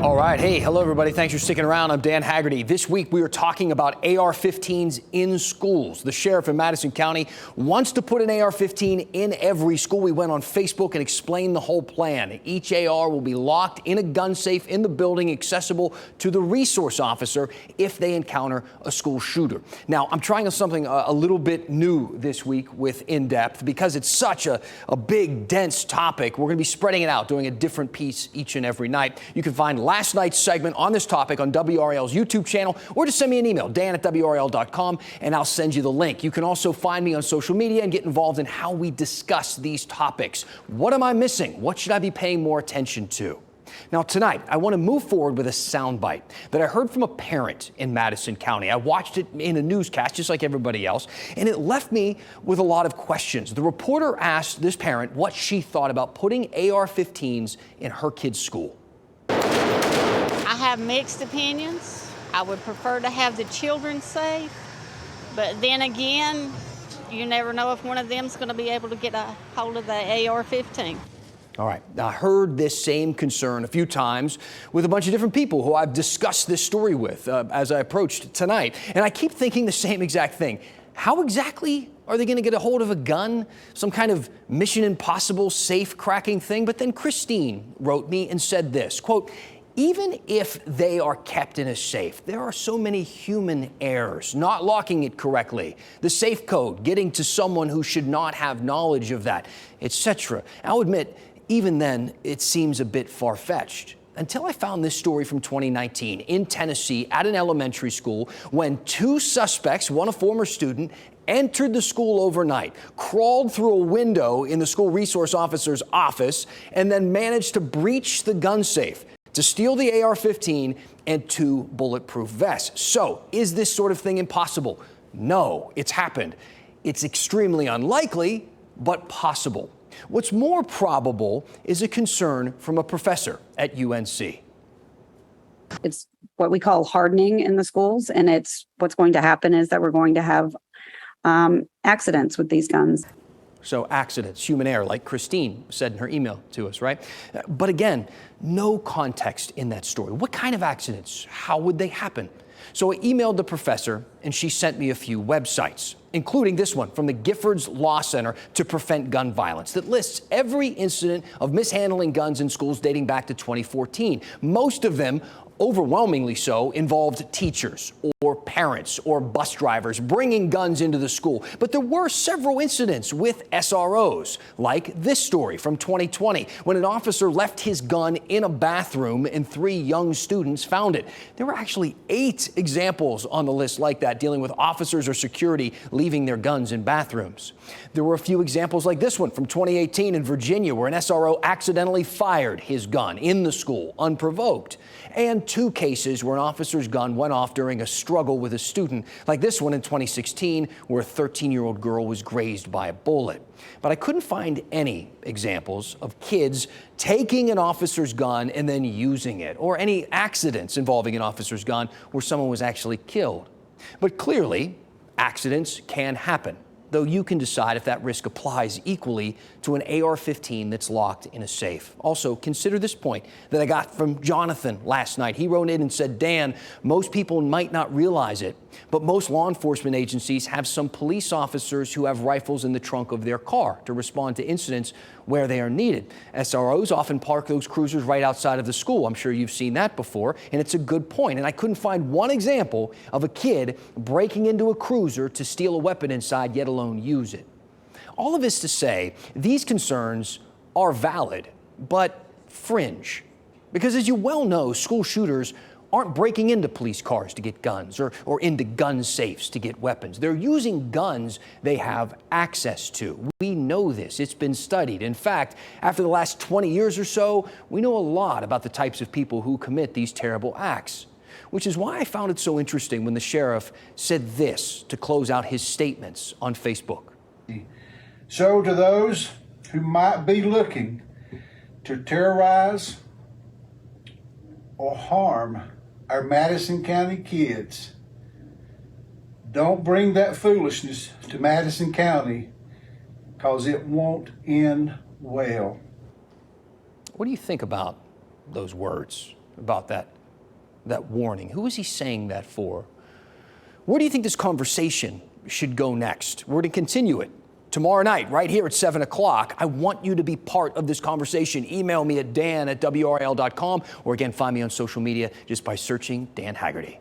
All right. Hey, hello, everybody. Thanks for sticking around. I'm Dan Haggerty. This week, we are talking about AR-15s in schools. The sheriff in Madison County wants to put an AR-15 in every school. We went on Facebook and explained the whole plan. Each AR will be locked in a gun safe in the building, accessible to the resource officer if they encounter a school shooter. Now, I'm trying something a little bit new this week with In Depth because it's such a big, dense topic. We're going to be spreading it out, doing a different piece each and every night. You can find last night's segment on this topic on WRAL's YouTube channel, or just send me an email, dan@WRAL.com, and I'll send you the link. You can also find me on social media and get involved in how we discuss these topics. What am I missing? What should I be paying more attention to? Now, tonight, I want to move forward with a soundbite that I heard from a parent in Madison County. I watched it in a newscast, just like everybody else, and it left me with a lot of questions. The reporter asked this parent what she thought about putting AR-15s in her kid's school. I have mixed opinions. I would prefer to have the children safe, but then again, you never know if one of them's going to be able to get a hold of the AR-15. All right. I heard this same concern a few times with a bunch of different people who I've discussed this story with as I approached tonight. And I keep thinking the same exact thing. How exactly are they going to get a hold of a gun? Some kind of Mission Impossible safe cracking thing? But then Christine wrote me and said this, quote, even if they are kept in a safe, there are so many human errors, not locking it correctly, the safe code getting to someone who should not have knowledge of that, etc. I'll admit, even then, it seems a bit far-fetched. Until I found this story from 2019 in Tennessee at an elementary school when two suspects, one a former student, entered the school overnight, crawled through a window in the school resource officer's office, and then managed to breach the gun safe to steal the AR-15 and 2 bulletproof vests. So, is this sort of thing impossible? No, it's happened. It's extremely unlikely, but possible. What's more probable is a concern from a professor at UNC. It's what we call hardening in the schools, and it's what's going to happen is that we're going to have accidents with these guns. So accidents, human error, like Christine said in her email to us, right? But again, no context in that story. What kind of accidents? How would they happen? So I emailed the professor, and she sent me a few websites, including this one from the Giffords Law Center to Prevent Gun Violence that lists every incident of mishandling guns in schools dating back to 2014. Most of them, overwhelmingly so, involved teachers or parents or bus drivers bringing guns into the school. But there were several incidents with SROs, like this story from 2020, when an officer left his gun in a bathroom and 3 young students found it. There were actually 8 examples on the list like that, dealing with officers or security leaving their guns in bathrooms. There were a few examples like this one from 2018 in Virginia, where an SRO accidentally fired his gun in the school unprovoked. And 2 cases where an officer's gun went off during a struggle with a student, like this one in 2016, where a 13-year-old girl was grazed by a bullet. But I couldn't find any examples of kids taking an officer's gun and then using it, or any accidents involving an officer's gun where someone was actually killed. But clearly, accidents can happen, though you can decide if that risk applies equally to an AR-15 that's locked in a safe. Also, consider this point that I got from Jonathan last night. He wrote in and said, Dan, most people might not realize it, but most law enforcement agencies have some police officers who have rifles in the trunk of their car to respond to incidents where they are needed. SROs often park those cruisers right outside of the school. I'm sure you've seen that before, and it's a good point. And I couldn't find one example of a kid breaking into a cruiser to steal a weapon inside, yet alone use it. All of this to say, these concerns are valid, but fringe. Because as you well know, school shooters aren't breaking into police cars to get guns or into gun safes to get weapons. They're using guns they have access to. We know this. It's been studied. In fact, after the last 20 years or so, we know a lot about the types of people who commit these terrible acts. Which is why I found it so interesting when the sheriff said this to close out his statements on Facebook. So to those who might be looking to terrorize or harm our Madison County kids, don't bring that foolishness to Madison County, because it won't end well. What do you think about those words? about that warning? Who is he saying that for? Where do you think this conversation should go next? We're going to continue it tomorrow night, right here at 7 o'clock. I want you to be part of this conversation. Email me at dan@wral.com, or again, find me on social media just by searching Dan Haggerty.